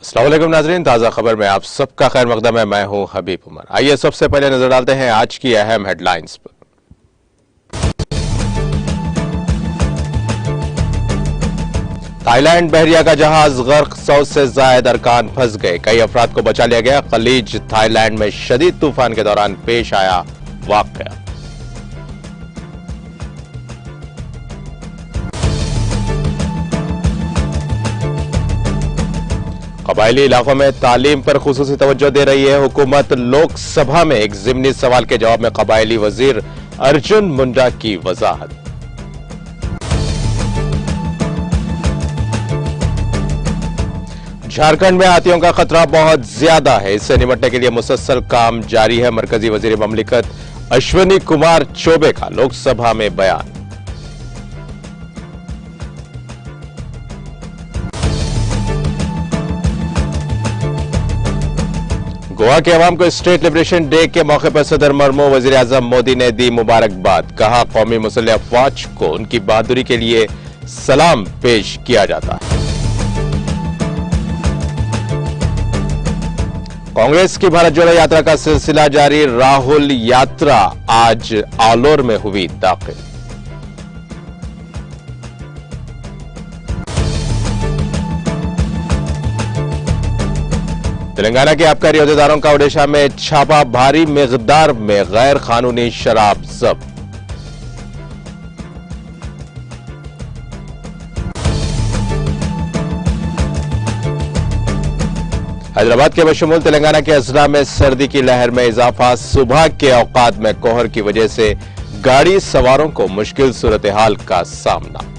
अस्सलाम वालेकुम नाज़रीन, ताज़ा खबर में आप सबका खैर मकदम है। मैं हूं हबीब उमर। आइए सबसे पहले नजर डालते हैं आज की अहम हेडलाइंस पर। थाईलैंड बहरिया का जहाज गर्क, 100 से ज्यादा अरकान फंस गए। कई अफराद को बचा लिया गया। खलीज थाईलैंड में शदीद तूफान के दौरान पेश आया वाकया। कबायली इलाकों में तालीम पर खुसूसी तवज्जो दे रही है हुकूमत। लोकसभा में एक ज़िमनी सवाल के जवाब में कबायली वजीर अर्जुन मुंडा की वजाहत। झारखंड में हाथियों का खतरा बहुत ज्यादा है, इससे निपटने के लिए मुसलसल काम जारी है। मरकजी वजीर ममलिकत अश्विनी कुमार चौबे का लोकसभा में बयान। गोवा के अवाम को स्टेट लिबरेशन डे के मौके पर सदर मरमू वजीर आजम मोदी ने दी मुबारकबाद। कहा, कौमी मुसल्लह अफवाज को उनकी बहादुरी के लिए सलाम पेश किया जाता है। कांग्रेस की भारत जोड़ो यात्रा का सिलसिला जारी। राहुल यात्रा आज आलोर में हुई दाखिल। तेलंगाना के आबकारी अहदेदारों का ओडिशा में छापा। भारी मिकदार में गैर कानूनी शराब जब्त। हैदराबाद के बशमूल तेलंगाना के अजला में सर्दी की लहर में इजाफा। सुबह के औकात में कोहर की वजह से गाड़ी सवारों को मुश्किल सूरत हाल का सामना।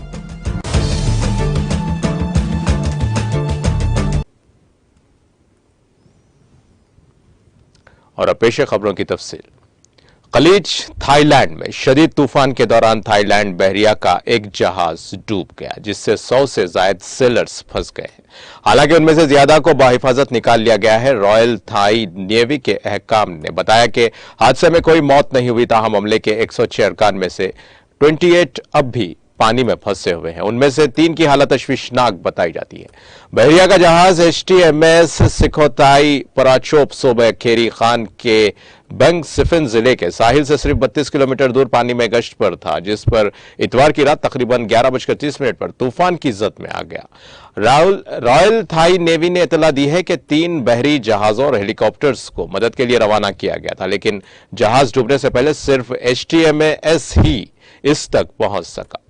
और अब पेश है खबरों की तफसील। खलीज थाईलैंड में शदीद तूफान के दौरान थाईलैंड बहरिया का एक जहाज डूब गया, जिससे 100 से ज्यादा सेलर्स फंस गए हैं। हालांकि उनमें से ज्यादा को बाहिफाजत निकाल लिया गया है। रॉयल थाई नेवी के अहकाम ने बताया कि हादसे में कोई मौत नहीं हुई, ताहम हमले के 106 अरकान में से 28 अब भी पानी में फंसे हुए हैं। उनमें से 3 की हालत तशवीशनाक बताई जाती है। बहरिया का जहाज HTMS सिखोताई पराचोप सोबे खेरी खान के बंग सिफिन जिले के साहिल से सिर्फ 32 किलोमीटर दूर पानी में गश्त पर था, जिस पर इतवार की रात तकरीबन 11:30 पर तूफान की जद में आ गया। रॉयल थाई नेवी ने इतला दी है कि 3 बहरी जहाजों और हेलीकॉप्टर्स को मदद के लिए रवाना किया गया था, लेकिन जहाज डूबने से पहले सिर्फ HTMS ही इस तक पहुंच सका।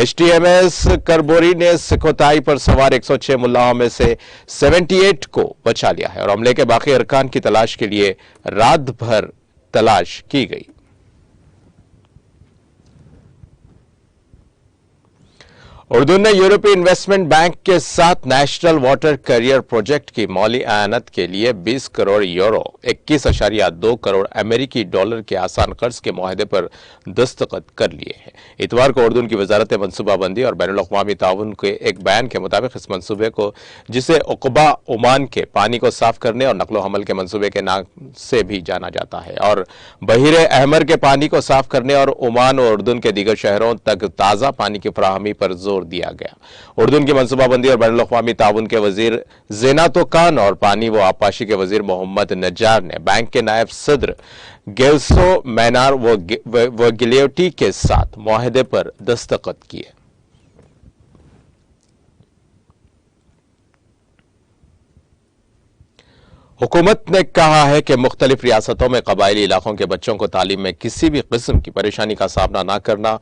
HTMS करबोरी ने सिखोताई पर सवार 106 मुल्लाहों में से 78 को बचा लिया है और हमले के बाकी अरकान की तलाश के लिए रात भर तलाश की गई। उर्दू ने यूरोपीय इन्वेस्टमेंट बैंक के साथ नेशनल वाटर करियर प्रोजेक्ट की मौली आयानत के लिए 20 करोड़ यूरो 21.2 करोड़ अमेरिकी डॉलर के आसान कर्ज के मुआहदे पर दस्तखत कर लिए हैं। इतवार को उर्दू की वजारत मनसूबाबंदी और बैनुल अक़वामी ताउन के एक बयान के मुताबिक इस मनसूबे को, जिसे उक़बा ओमान के पानी को साफ करने और नकलो हमल के मनसूबे के नाम से भी जाना जाता है, और बहीरे अहमर के पानी को साफ करने और ओमान और उर्दू के दीगर शहरों तक ताज़ा पानी की फराहमी पर जोर दिया गया। उर्दू की मनसूबाबंदी और बैनुल अक़वामी ताउन के वजीर ज़ेनातो खान और पानी व आबपाशी के वजीर मोहम्मद नज्जार ने बैंक के नायब सदर गेल्सो मैनार व गिलियोटी के साथ मुआहदे पर दस्तखत किए। हुकूमत ने कहा है कि मुख्तलिफ रियासतों में कबायली इलाकों के बच्चों को तालीम में किसी भी किस्म की परेशानी का सामना न करना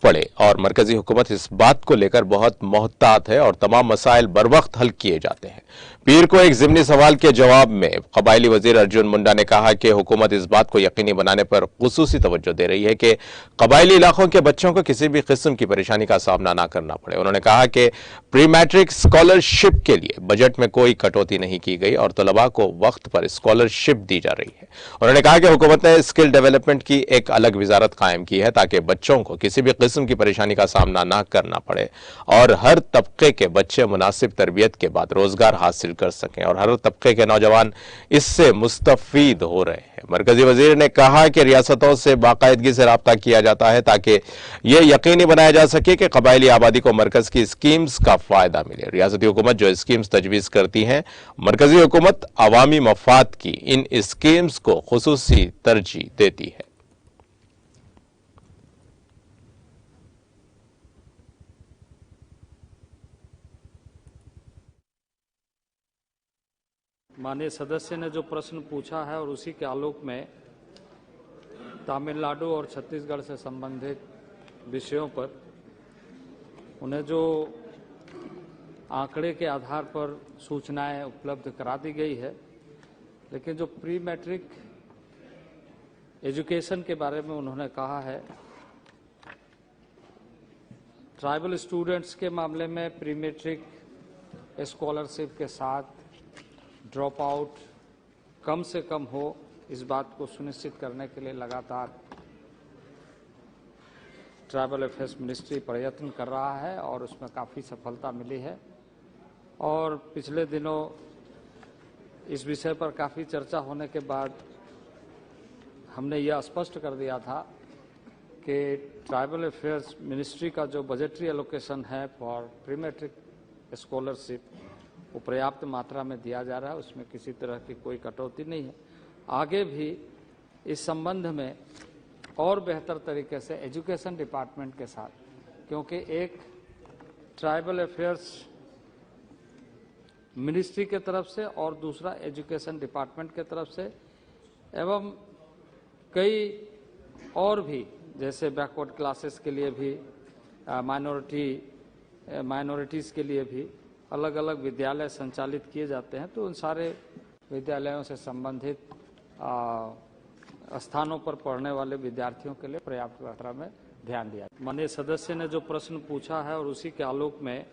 पड़े, और मरकजी हुकूमत इस बात को लेकर बहुत मोहतात है और तमाम मसाइल बर वक्त हल किए जाते हैं। पीर को एक ज़िमनी सवाल के जवाब में कबायली वजीर अर्जुन मुंडा ने कहा कि हुकूमत इस बात को यकीनी बनाने पर खुसूसी तवज्जो दे रही है कि कबायली इलाकों के बच्चों को किसी भी किस्म की परेशानी का सामना न करना पड़े। उन्होंने कहा कि प्री मैट्रिक स्कॉलरशिप के लिए बजट में कोई कटौती नहीं की गई और तलबा को वक्त पर स्कॉलरशिप दी जा रही है। उन्होंने कहा कि हुकूमत ने स्किल डेवलपमेंट की एक अलग वजारत कायम की है ताकि बच्चों को किसी भी किस्म की परेशानी का सामना न करना पड़े और हर तबके के बच्चे मुनासिब तरबियत के बाद रोजगार हासिल कर सकें और हर तबके के नौजवान इससे मुस्तफीद हो रहे हैं। मरकजी वजीर ने कहा कि रियासतों से बाकायदगी से रब्ता किया जाता है ताकि यह यकीनी बनाया जा सके कि कबायली आबादी को मरकज की स्कीम्स का फायदा मिले। रियासती हुकूमत जो स्कीम्स तजवीज़ करती हैं, मरकजी हुकूमत अवामी मफाद की इन स्कीम्स को खुसूसी तरजीह देती है। माननीय सदस्य ने जो प्रश्न पूछा है और उसी के आलोक में तमिलनाडु और छत्तीसगढ़ से संबंधित विषयों पर उन्हें जो आंकड़े के आधार पर सूचनाएं उपलब्ध करा दी गई है, लेकिन जो प्री मैट्रिक एजुकेशन के बारे में उन्होंने कहा है, ट्राइबल स्टूडेंट्स के मामले में प्री मैट्रिक स्कॉलरशिप के साथ ड्रॉप आउट कम से कम हो, इस बात को सुनिश्चित करने के लिए लगातार ट्राइबल अफेयर्स मिनिस्ट्री प्रयत्न कर रहा है और उसमें काफ़ी सफलता मिली है। और पिछले दिनों इस विषय पर काफ़ी चर्चा होने के बाद हमने यह स्पष्ट कर दिया था कि ट्राइबल अफेयर्स मिनिस्ट्री का जो बजटरी एलोकेशन है फॉर प्री मैट्रिक स्कॉलरशिप वो पर्याप्त मात्रा में दिया जा रहा है, उसमें किसी तरह की कोई कटौती नहीं है। आगे भी इस संबंध में और बेहतर तरीके से एजुकेशन डिपार्टमेंट के साथ, क्योंकि एक ट्राइबल अफेयर्स मिनिस्ट्री के तरफ से और दूसरा एजुकेशन डिपार्टमेंट के तरफ से, एवं कई और भी जैसे बैकवर्ड क्लासेस के लिए भी, माइनॉरिटीज़ के लिए भी अलग अलग विद्यालय संचालित किए जाते हैं, तो उन सारे विद्यालयों से संबंधित स्थानों पर पढ़ने वाले विद्यार्थियों के लिए पर्याप्त मात्रा में ध्यान दिया। माननीय सदस्य ने जो प्रश्न पूछा है और उसी के आलोक में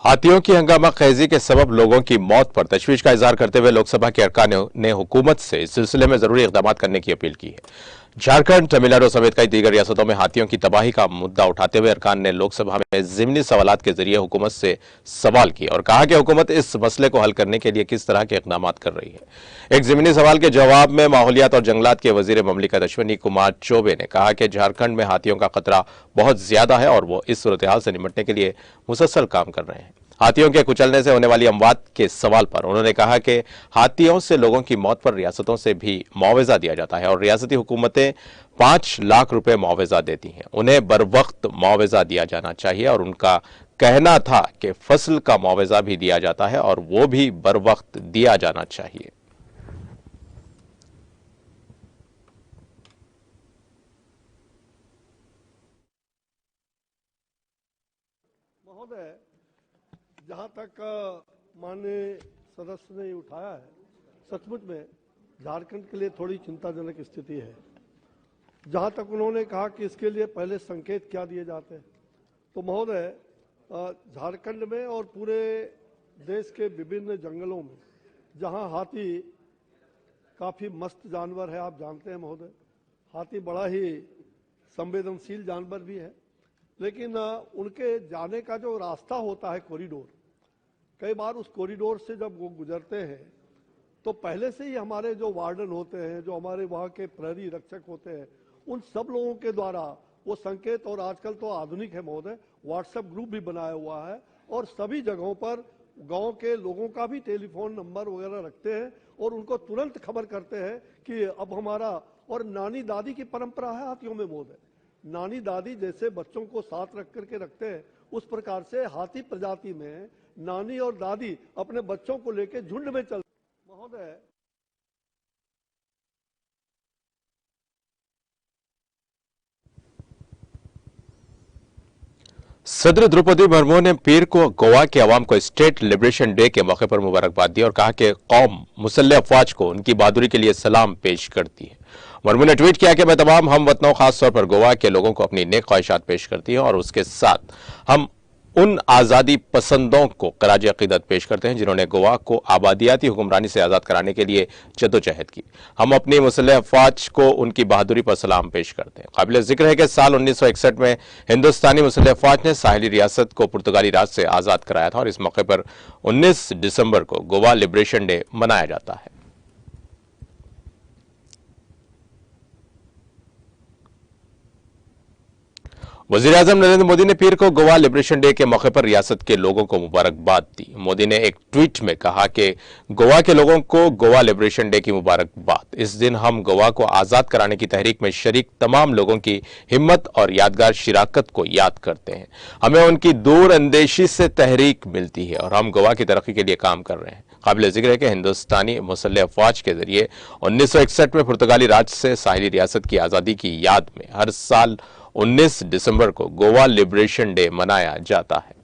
हाथियों की हंगामा खेजी के सबब लोगों की मौत पर तशवीश का इजहार करते हुए लोकसभा के अरकान ने हुकूमत से इस सिलसिले में जरूरी इकदाम करने की अपील की है। झारखंड, तमिलनाडु समेत कई दीगर रियासतों में हाथियों की तबाही का मुद्दा उठाते हुए अरकान ने लोकसभा में ज़िमनी सवालात के जरिए हुकूमत से सवाल किए और कहा कि हुकूमत इस मसले को हल करने के लिए किस तरह के इकदाम कर रही है। एक ज़िमनी सवाल के जवाब में माहौलियात और जंगलात के वजीर ममलिकत अश्विनी कुमार चौबे ने कहा कि झारखंड में हाथियों का खतरा बहुत ज्यादा है और वो इस सूरत हाल से निपटने के लिए मुसलसल काम कर रहे हैं। हाथियों के कुचलने से होने वाली अमवात के सवाल पर उन्होंने कहा कि हाथियों से लोगों की मौत पर रियासतों से भी मुआवजा दिया जाता है और रियासती हुकूमतें 5 लाख रुपए मुआवजा देती हैं। उन्हें बर वक्त मुआवजा दिया जाना चाहिए और उनका कहना था कि फसल का मुआवजा भी दिया जाता है और वो भी बर वक्त दिया जाना चाहिए। महोदय, जहाँ तक माननीय सदस्य ने उठाया है, सचमुच में झारखंड के लिए थोड़ी चिंताजनक स्थिति है। जहाँ तक उन्होंने कहा कि इसके लिए पहले संकेत क्या दिए जाते हैं, तो महोदय झारखंड में और पूरे देश के विभिन्न जंगलों में जहाँ हाथी काफ़ी मस्त जानवर है, आप जानते हैं महोदय, हाथी बड़ा ही संवेदनशील जानवर भी है, लेकिन उनके जाने का जो रास्ता होता है कॉरिडोर, कई बार उस कॉरिडोर से जब वो गुजरते हैं तो पहले से ही हमारे जो वार्डन होते हैं, जो हमारे वहाँ के प्रहरी रक्षक होते हैं, उन सब लोगों के द्वारा वो संकेत, और आजकल तो आधुनिक है महोदय, व्हाट्सएप ग्रुप भी बनाया हुआ है और सभी जगहों पर गांव के लोगों का भी टेलीफोन नंबर वगैरह रखते हैं और उनको तुरंत खबर करते हैं कि अब हमारा, और नानी दादी की परंपरा है हाथियों में महोदय, नानी दादी जैसे बच्चों को साथ रख करके रखते हैं, उस प्रकार से हाथी प्रजाति में नानी और दादी अपने बच्चों को लेकर झुंड में चल महोदय। सदर द्रौपदी मुर्मू ने पीर को गोवा के अवाम को स्टेट लिबरेशन डे के मौके पर मुबारकबाद दी और कहा कि कौम मुसल्लह अफवाज को उनकी बहादुरी के लिए सलाम पेश करती है। मुर्मू ने ट्वीट किया कि मैं तमाम हम वतनों, खासतौर पर गोवा के लोगों को अपनी नेक ख्वाहिशात पेश करती हूं और उसके साथ हम उन आजादी पसंदों को खराज अकीदत पेश करते हैं जिन्होंने गोवा को आबादियाती हुक्मरानी से आजाद कराने के लिए जद्दोजहद की। हम अपनी मुसल्लह अफवाज को उनकी बहादुरी पर सलाम पेश करते हैं। काबिल जिक्र है कि साल 1961 में हिंदुस्तानी मुसल्लह अफवाज ने साहिली रियासत को पुर्तगाली राज से आजाद कराया था और इस मौके पर 19 दिसंबर को गोवा लिबरेशन डे मनाया जाता है। वज़ीर-ए-आज़म नरेंद्र मोदी ने पीर को गोवा लिबरेशन डे के मौके पर रियासत के लोगों को मुबारकबाद दी। मोदी ने एक ट्वीट में कहा कि गोवा के लोगों को गोवा लिबरेशन डे की मुबारकबाद। इस दिन हम गोवा को आजाद कराने की तहरीक में शरीक तमाम लोगों की हिम्मत और यादगार शिराकत को याद करते हैं। हमें उनकी दूर अंदेशी से तहरीक मिलती है और हम गोवा की तरक्की के लिए काम कर रहे हैं। काबिल जिक्र है कि हिंदुस्तानी मुसल्लह अफवाज के जरिए 1961 में पुर्तगाली राज से साहिली रियासत की आजादी की याद में हर साल 19 दिसंबर को गोवा लिबरेशन डे मनाया जाता है।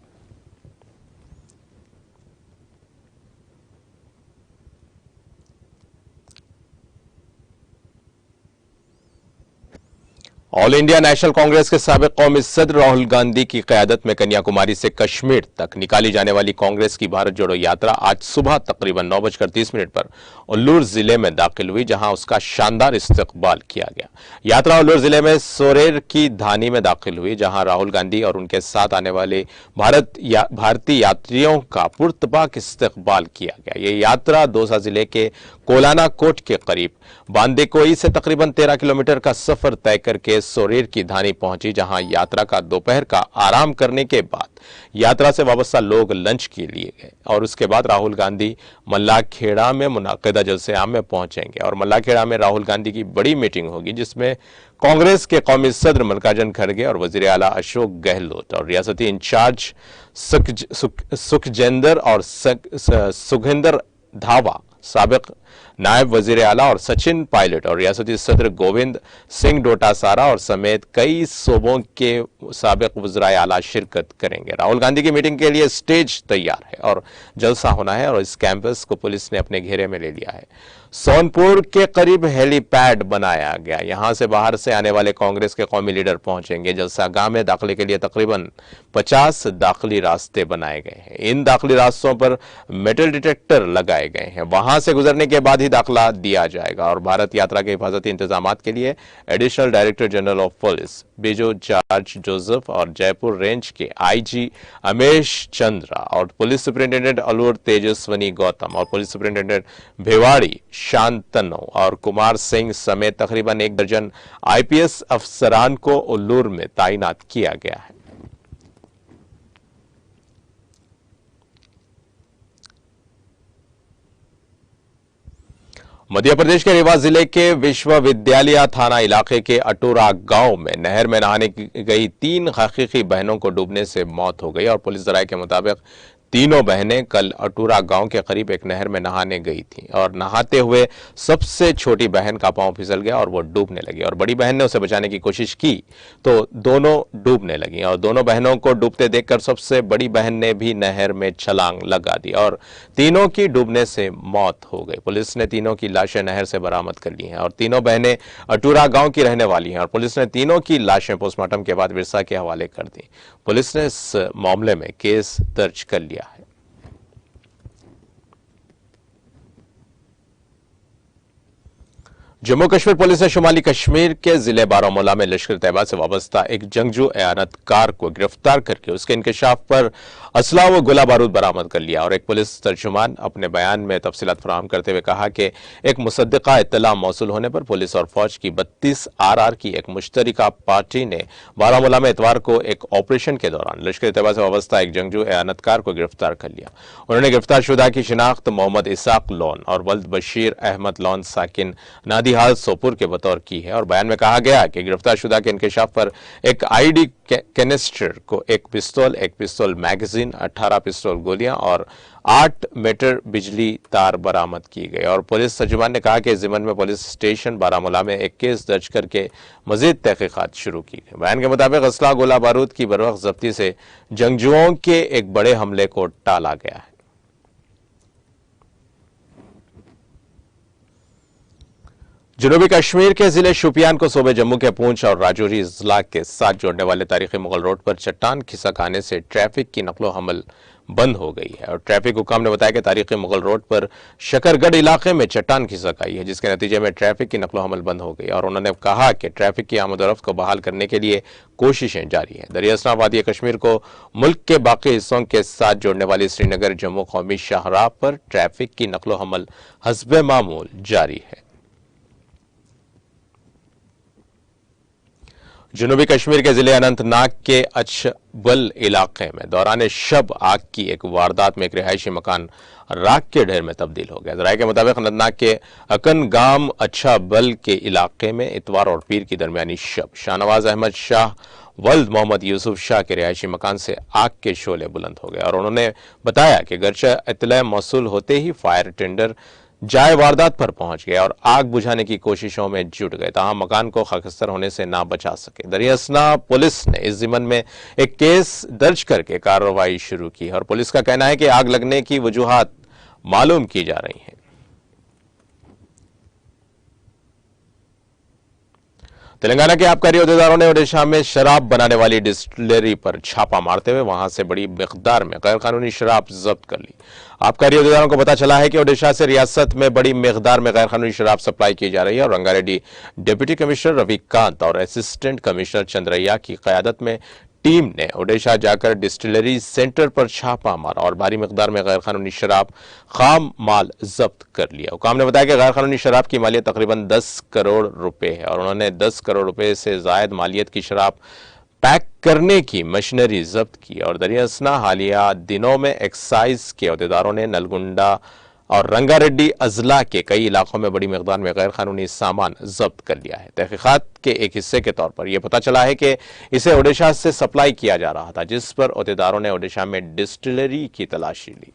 ऑल इंडिया नेशनल कांग्रेस के साबिक कौमी सदर राहुल गांधी की क़यादत में कन्याकुमारी से कश्मीर तक निकाली जाने वाली कांग्रेस की भारत जोड़ो यात्रा आज सुबह तकरीबन 9:30 पर उल्लूर जिले में दाखिल हुई, जहां उसका शानदार इस्तकबाल किया गया। यात्रा उल्लूर जिले में सोरेर की धानी में दाखिल हुई, जहां राहुल गांधी और उनके साथ आने वाले भारतीय यात्रियों का पुरतपाक इस्तकबाल किया गया। यह यात्रा दौसा जिले के कोलाना कोट के करीब बांदीकुई से तकरीबन 13 किलोमीटर का सफर तय करके सोरेर की धानी पहुंची, जहां यात्रा का दोपहर का आराम करने के बाद यात्रा से वाबस्ता लोग लंच के लिए गए और उसके बाद राहुल गांधी मल्लाखेड़ा में मुनाकिदा जलसे आम में पहुंचेंगे और मल्लाखेड़ा में राहुल गांधी की बड़ी मीटिंग होगी, जिसमें कांग्रेस के कौमी सदर मल्लिकार्जुन खड़गे और वजीर आला अशोक गहलोत और रियासती इंचार्ज सुखजेंदर और सुखिंदर धावा, साबिक नायब वजीर आला और सचिन पायलट और रियासती सदर गोविंद सिंह डोटासारा और समेत कई सूबों के साबिक वज़राए आला शिरकत करेंगे। राहुल गांधी की मीटिंग के लिए स्टेज तैयार है और जलसा होना है और इस कैंपस को पुलिस ने अपने घेरे में ले लिया है। सोनपुर के करीब हेलीपैड बनाया गया, यहां से बाहर से आने वाले कांग्रेस के कौमी लीडर पहुंचेंगे। जलसा गांव में दाखिले के लिए तकरीबन 50 दाखिली रास्ते बनाए गए हैं। इन दाखिली रास्तों पर मेटल डिटेक्टर लगाए गए हैं। वहां से गुजरने के बाद ही दाखिला दिया जाएगा और भारत यात्रा के हिफाजती इंतजाम के लिए additional director general of police Bijo George Joseph और जयपुर रेंज के आईजी अमेश चंद्रा और पुलिस सुपरिंटेंडेंट अलूर तेजस्वनी गौतम और पुलिस सुपरिंटेंडेंट भिवाड़ी शांतनु और कुमार सिंह समेत तकरीबन 1 दर्जन आईपीएस अफसरान को उल्लूर में तैनात किया गया है। मध्य प्रदेश के रीवा जिले के विश्वविद्यालय थाना इलाके के अटूरा गांव में नहर में नहाने गई 3 हकीकी बहनों को डूबने से मौत हो गई और पुलिस जराये के मुताबिक तीनों बहनें कल अटूरा गांव के करीब एक नहर में नहाने गई थीं और नहाते हुए सबसे छोटी बहन का पांव फिसल गया और वो डूबने लगी और बड़ी बहन ने उसे बचाने की कोशिश की तो दोनों डूबने लगी और दोनों बहनों को डूबते देखकर सबसे बड़ी बहन ने भी नहर में छलांग लगा दी और तीनों की डूबने से मौत हो गई। पुलिस ने तीनों की लाशें नहर से बरामद कर ली हैं और तीनों बहनें अटूरा गांव की रहने वाली हैं और पुलिस ने तीनों की लाशें पोस्टमार्टम के बाद विरसा के हवाले कर दी। पुलिस ने इस मामले में केस दर्ज कर लिया है। जम्मू कश्मीर पुलिस ने शुमाली कश्मीर के जिले बारामूला में लश्कर तैयबा से वाबस्ता एक जंगजू एयानतकार को गिरफ्तार करके उसके इंकशाफ पर असला व गोला बारूद बरामद कर लिया और एक पुलिस तर्जुमान अपने बयान में तफसीलात फराहम करते हुए कहा कि एक मुसद्दिका इत्तला मौसूल होने पर पुलिस और फौज की 32 RR की एक मुश्तरका पार्टी ने बारामूला में इतवार को एक ऑपरेशन के दौरान लश्कर तैयबा से वाबस्ता एक जंगजू एयानतकार को गिरफ्तार कर लिया। उन्होंने गिरफ्तार शुदा की शिनाख्त मोहम्मद इसाक लोन और वल्द बशीर अहमद लोन साकिन नादी हाल सोपुर के बतौर की है और बयान में कहा गया कि गिरफ्तार शुदा के इंकशाफ पर एक आईडी कैनिस्टर को एक पिस्तौल मैगजीन, 18 पिस्तौल गोलियां और 8 मीटर बिजली तार बरामद की गई और पुलिस तर्जुमान ने कहा कि इस जिम्मन में पुलिस स्टेशन बारामूला में एक केस दर्ज करके मजीद तहकीकात शुरू की गई। बयान के मुताबिक असला गोला बारूद की बरवक्त जब्ती से जंगजुओं के एक बड़े हमले को टाला गया है। जनूबी कश्मीर के जिले शोपियान को सूबे जम्मू के पूंछ और राजौरी जिला के साथ जोड़ने वाले तारीखी मुगल रोड पर चट्टान खिसक आने से ट्रैफिक की नकलो हमल बंद हो गई है और ट्रैफिक हुकाम ने बताया कि तारीखी मुगल रोड पर शकरगढ़ इलाके में चट्टान खिसक आई है, जिसके नतीजे में ट्रैफिक की नकलो हमल बंद हो गई और उन्होंने कहा कि ट्रैफिक की आमदोरफ्त को बहाल करने के लिए कोशिशें जारी है। दरियासना वादी कश्मीर को मुल्क के बाकी हिस्सों के साथ जोड़ने वाली श्रीनगर जम्मू कौमी शाहराह पर ट्रैफिक की नकलो हमल हस्बे मामूल जारी है। जनूबी कश्मीर के जिले अनंतनाग के अचबल इलाके में दौरान शब आग की एक वारदात में एक रिहायशी मकान राख के ढेर में तब्दील हो गया। जराये के मुताबिक अनंतनाग के अकन गांव अचबल के इलाके में इतवार और पीर की दरमियानी शब शाहनवाज अहमद शाह वल्द मोहम्मद यूसुफ शाह के रिहायशी मकान से आग के शोले बुलंद हो गए और उन्होंने बताया कि गर्चा इतला मौसूल होते ही फायर टेंडर जाए वारदात पर पहुंच गए और आग बुझाने की कोशिशों में जुट गए, ताहम मकान को खाकस्तर होने से ना बचा सके। दरियासना पुलिस ने इस जिम्मन में एक केस दर्ज करके कार्रवाई शुरू की और पुलिस का कहना है कि आग लगने की वजूहात मालूम की जा रही हैं। तेलंगाना के आबकारी अहदेदारों ने ओडिशा में शराब बनाने वाली डिस्टिलरी पर छापा मारते हुए वहां से बड़ी मिकदार में गैरकानूनी शराब जब्त कर ली। आबकारी अहदेदारों को पता चला है कि ओडिशा से रियासत में बड़ी मिकदार में गैरकानूनी शराब सप्लाई की जा रही है और रंगारेड्डी डिप्टी कमिश्नर रविकांत और असिस्टेंट कमिश्नर चंद्रैया की कयादत में टीम ने ओडिशा जाकर डिस्टिलरी सेंटर पर छापा मारा और भारी मिकदार में गैरकानूनी शराब खाम माल जब्त कर लिया। हुकाम ने बताया कि गैरकानूनी शराब की मालियत तकरीबन 10 करोड़ रुपए है और उन्होंने 10 करोड़ रुपए से जायद मालियत की शराब पैक करने की मशीनरी जब्त की और दरियासना हालिया दिनों में एक्साइज के अहदेदारों ने नलगुंडा और रंगारेड्डी अजला के कई इलाकों में बड़ी मिकदार में गैर कानूनी सामान जब्त कर लिया है। तहकीकात के एक हिस्से के तौर पर यह पता चला है कि इसे ओडिशा से सप्लाई किया जा रहा था, जिस पर अहदेदारों ने ओडिशा में डिस्टिलरी की तलाशी ली।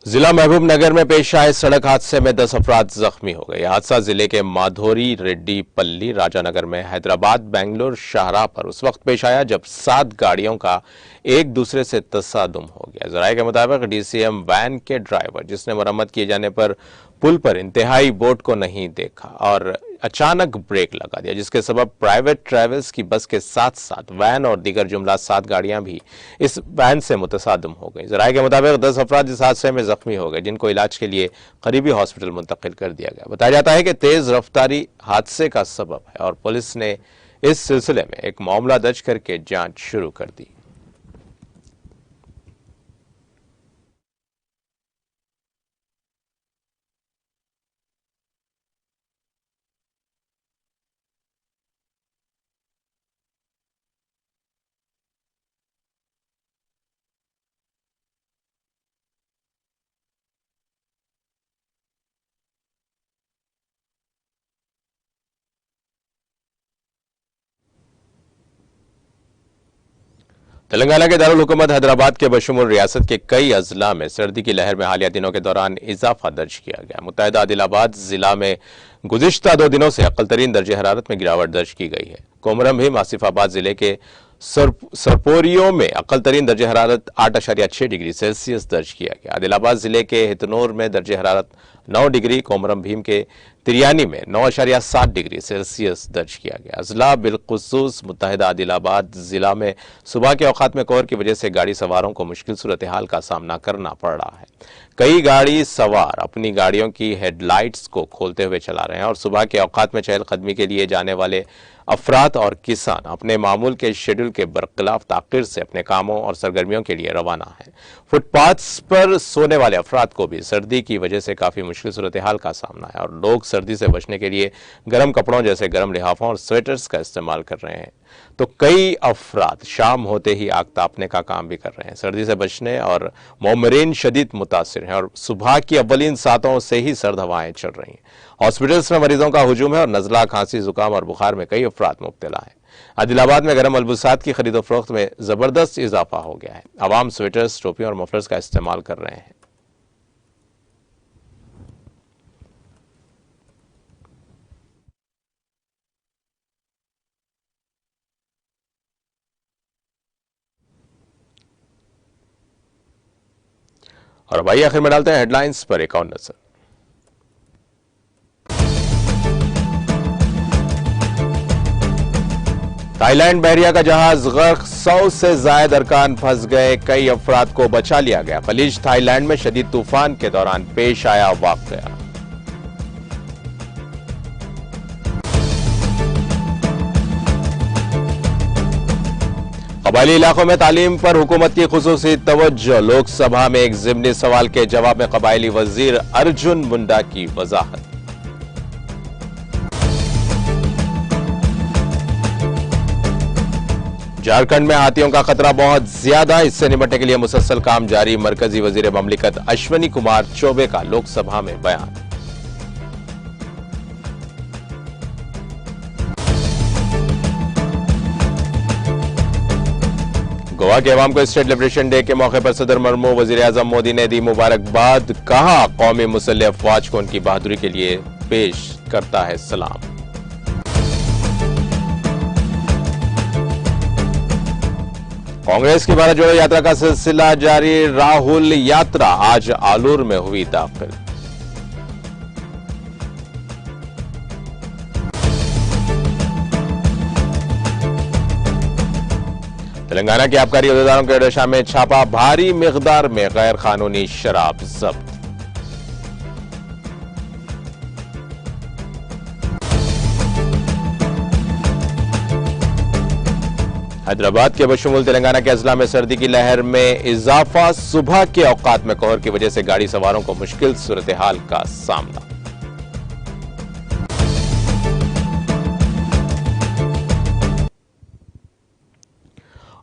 जिला महबूब नगर में पेश आए सड़क हादसे में 10 अफराद जख्मी हो गए। हादसा जिले के माधोरी रेड्डी पल्ली राजानगर में हैदराबाद बेंगलोर शाहराह पर उस वक्त पेश आया जब 7 गाड़ियों का एक दूसरे से तसादुम हो गया। जराये के मुताबिक डीसीएम वैन के ड्राइवर, जिसने मरम्मत किए जाने पर पुल पर इंतहाई बोर्ड को नहीं देखा और अचानक ब्रेक लगा दिया, जिसके सबब प्राइवेट ट्रैवल्स की बस के साथ साथ वैन और दीगर जुमला 7 गाड़ियां भी इस वैन से मुतसादम हो गई। जराये के मुताबिक 10 अफराद इस हादसे में जख्मी हो गए, जिनको इलाज के लिए करीबी हॉस्पिटल मुंतकिल कर दिया गया। बताया जाता है कि तेज रफ्तारी हादसे का सबब है और पुलिस ने इस सिलसिले में एक मामला दर्ज करके जांच शुरू कर दी। तेलंगाना के दारुल हुकूमत हैदराबाद के बशमूल रियासत के कई अजला में सर्दी की लहर में हालिया दिनों के दौरान इजाफा दर्ज किया गया। मुत्तहिदा आदिलाबाद जिला में गुज़िश्ता 2 दिनों से अक्ल तरीन दर्जे हरारत में गिरावट दर्ज की गई है। कोमरम भीम आसिफाबाद जिले के सरपोरियो में अक्ल तरीन दर्जे हरारत 8.6 डिग्री सेल्सियस दर्ज किया गया। आदिलाबाद जिले के हितनूर में दर्जे हरारत 9 डिग्री, कोमरम भीम के तिरियानी में 9.7 डिग्री सेल्सियस दर्ज किया गया। अजला बिलखुसूस मुत्तहिदा आदिलाबाद जिला में सुबह के औकात में कोहर की वजह से गाड़ी सवारों को मुश्किल सूरत हाल का सामना करना पड़ रहा है। कई गाड़ी सवार अपनी गाड़ियों की हेडलाइट्स को खोलते हुए चला रहे हैं और सुबह के औकात में चहलकदमी के लिए जाने वाले अफराद और किसान अपने मामूल के शेड्यूल के बरखिलाफ ताखिर से अपने कामों और सरगर्मियों के लिए रवाना है। फुटपाथ्स पर सोने वाले अफराद को भी सर्दी की वजह से काफी मुश्किल सूरत हाल का सामना है और लोग सर्दी से बचने के लिए गर्म कपड़ों जैसे गर्म लिहाफों और स्वेटर्स का इस्तेमाल कर रहे हैं, तो कई अफराद शाम होते ही आग तापने का काम भी कर रहे हैं। सर्दी से बचने और मोमरीन शदीद मुतासिर हैं और सुबह की अव्वलीन सातों से ही सर्द हवाएं चल रही हैं। हॉस्पिटल्स में मरीजों का हुजूम है और नजला, खांसी, जुकाम और बुखार में कई अफराद मुब्तला हैं। आदिलाबाद में गर्म मलबूसात की खरीदो फरोख्त में जबरदस्त इजाफा हो गया है। आवाम स्वेटर्स, टोपियों और मफलर्स का इस्तेमाल कर रहे हैं। और भाई आखिर में डालते हैं हेडलाइंस पर एक और नजर। थाईलैंड बहरिया का जहाज गर्क, 100 से जायद अरकान फंस गए, कई अफराद को बचा लिया गया। खलीज थाईलैंड में शदीद तूफान के दौरान पेश आया वाकया। कबायली इलाकों में तालीम पर हुकूमत की खुसूसी तवज्जो। लोकसभा में एक ज़िमनी सवाल के जवाब में कबायली वजीर अर्जुन मुंडा की वजाहत। झारखंड में हाथियों का खतरा बहुत ज्यादा, इससे निपटने के लिए मुसलसल काम जारी। मरकजी वजीर ममलिकत अश्विनी कुमार चौबे का लोकसभा में बयान। गोवा के अवाम को स्टेट लिबरेशन डे के मौके पर सदर मरमू वजीर आजम मोदी ने दी मुबारकबाद। कहा, कौमी मुसल्लह अफवाज को उनकी बहादुरी के लिए पेश करता है सलाम। कांग्रेस की भारत जोड़ो यात्रा का सिलसिला जारी। राहुल यात्रा आज आलूर में हुई दाखिल। तेलंगाना के आबकारी अहदेदारों के डशा में छापा, भारी मिकदार में गैर कानूनी शराब जब्त। हैदराबाद के बशमूल तेलंगाना के अजला में सर्दी की लहर में इजाफा। सुबह के औकात में कोहर की वजह से गाड़ी सवारों को मुश्किल सूरत हाल का सामना।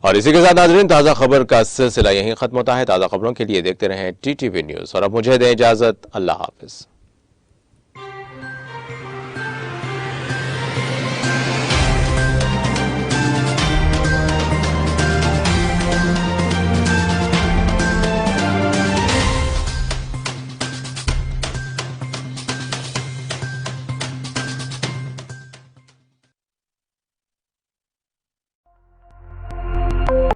और इसी के साथ नाज़रीन, ताजा खबर का सिलसिला यहीं खत्म होता है। ताजा खबरों के लिए देखते रहें TTV न्यूज और अब मुझे दें इजाजत। अल्लाह हाफिज।